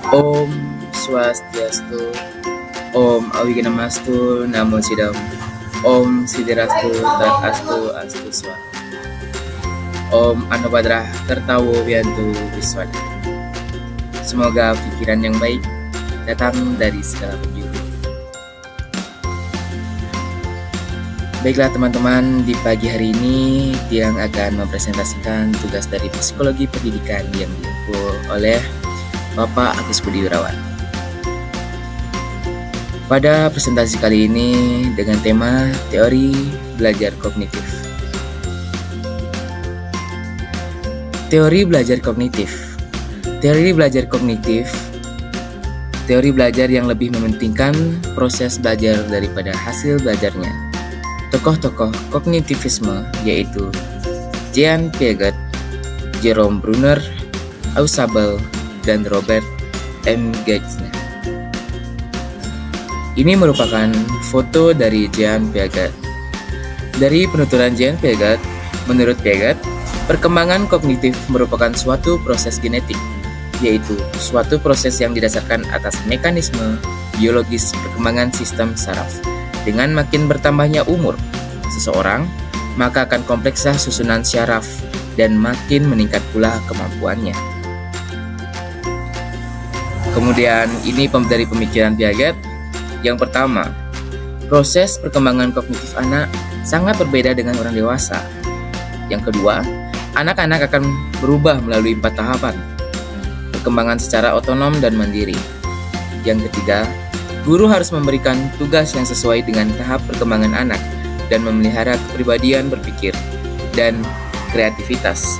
Om Swastiastu, Om Awiganamastu, Namo Sidam, Om Sidirastu, Tat Astu, Astu Swa, Om Anubadrah Tertawo Wiantu Wiswada. Semoga pikiran yang baik datang dari segala penjuru. Baiklah teman-teman, di pagi hari ini Tiang akan mempresentasikan tugas dari psikologi pendidikan yang diukur oleh Bapak Agus Budi Wirawan. Pada presentasi kali ini dengan tema teori belajar kognitif. Teori belajar kognitif. Teori belajar kognitif, teori belajar yang lebih mementingkan proses belajar daripada hasil belajarnya. Tokoh-tokoh kognitivisme yaitu Jean Piaget, Jerome Bruner, Ausubel, dan Robert M. Gagne. Ini merupakan foto dari Jean Piaget. Dari penuturan Jean Piaget, menurut Piaget, perkembangan kognitif merupakan suatu proses genetik, yaitu suatu proses yang didasarkan atas mekanisme biologis perkembangan sistem saraf. Dengan makin bertambahnya umur seseorang, maka akan kompleksah susunan syaraf dan makin meningkat pula kemampuannya. Kemudian ini dari pemikiran Piaget. Yang pertama, proses perkembangan kognitif anak sangat berbeda dengan orang dewasa. Yang kedua, anak-anak akan berubah melalui 4 tahapan. Perkembangan secara otonom dan mandiri. Yang ketiga, guru harus memberikan tugas yang sesuai dengan tahap perkembangan anak dan memelihara kepribadian berpikir dan kreativitas.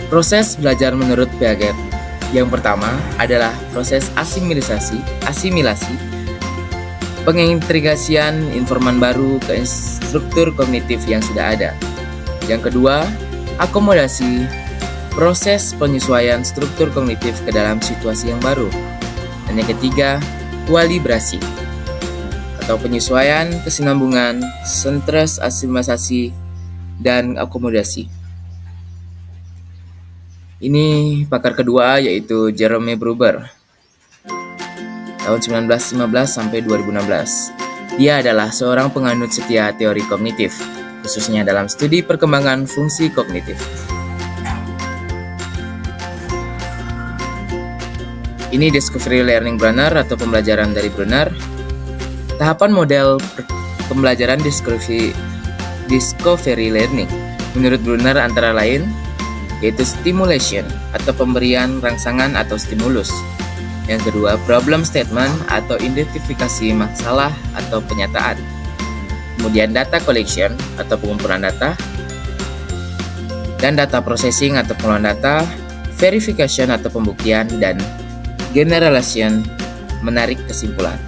Proses belajar menurut Piaget. Yang pertama adalah proses asimilasi, pengintegrasian informan baru ke struktur kognitif yang sudah ada. Yang kedua, akomodasi, proses penyesuaian struktur kognitif ke dalam situasi yang baru. Dan yang ketiga, kualibrasi atau penyesuaian kesinambungan, sentres asimilasi, dan akomodasi. Ini pakar kedua yaitu Jerome Bruner tahun 1915 sampai 2016. Dia adalah seorang penganut setia teori kognitif, khususnya dalam studi perkembangan fungsi kognitif. Ini Discovery Learning Bruner atau pembelajaran dari Bruner. Tahapan model pembelajaran Discovery Learning menurut Bruner antara lain yaitu stimulation atau pemberian rangsangan atau stimulus. Yang kedua, problem statement atau identifikasi masalah atau penyataan. Kemudian data collection atau pengumpulan data. Dan data processing atau pengolahan data, verification atau pembuktian, dan generalization menarik kesimpulan.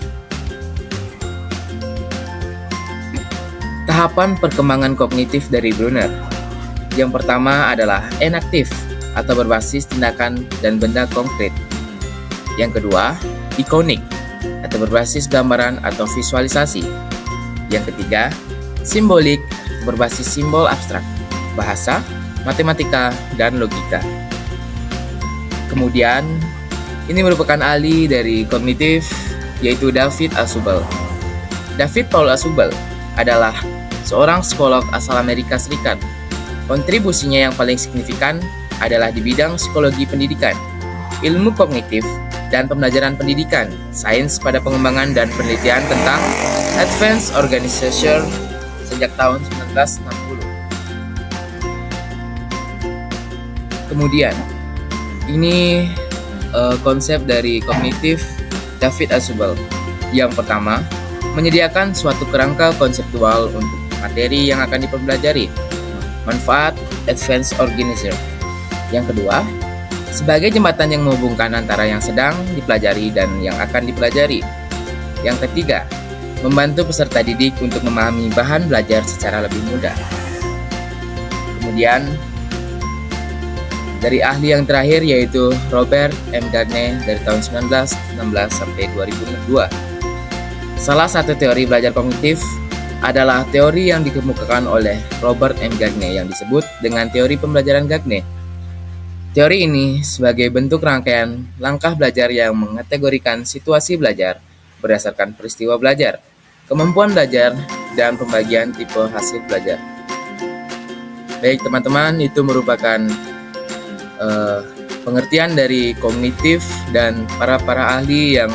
Tahapan perkembangan kognitif dari Bruner. Yang pertama adalah enaktif atau berbasis tindakan dan benda konkret. Yang kedua, ikonik atau berbasis gambaran atau visualisasi. Yang ketiga, simbolik berbasis simbol abstrak, bahasa, matematika, dan logika. Kemudian, ini merupakan ahli dari kognitif yaitu David Ausubel. David Paul Ausubel adalah seorang psikolog asal Amerika Serikat. Kontribusinya yang paling signifikan adalah di bidang psikologi pendidikan, ilmu kognitif, dan pembelajaran pendidikan, sains pada pengembangan dan penelitian tentang Advanced Organization sejak tahun 1960. Kemudian, ini konsep dari kognitif David Ausubel. Yang pertama, menyediakan suatu kerangka konseptual untuk materi yang akan dipelajari. Manfaat Advanced Organizer. Yang kedua, sebagai jembatan yang menghubungkan antara yang sedang dipelajari dan yang akan dipelajari. Yang ketiga, membantu peserta didik untuk memahami bahan belajar secara lebih mudah. Kemudian, dari ahli yang terakhir yaitu Robert M. Gagne dari tahun 1916 sampai 2002. Salah satu teori belajar kognitif adalah teori yang dikemukakan oleh Robert M. Gagne yang disebut dengan teori pembelajaran Gagne. Teori ini sebagai bentuk rangkaian langkah belajar yang mengategorikan situasi belajar berdasarkan peristiwa belajar, kemampuan belajar, dan pembagian tipe hasil belajar. Baik teman-teman, itu merupakan eh, pengertian dari kognitif dan para ahli yang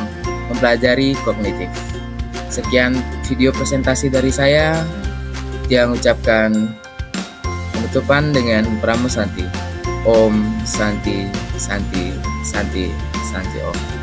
mempelajari kognitif. Sekian video presentasi dari saya yang ucapkan penutupan dengan Pramu Santi. Om Santi Santi Santi Santi Om.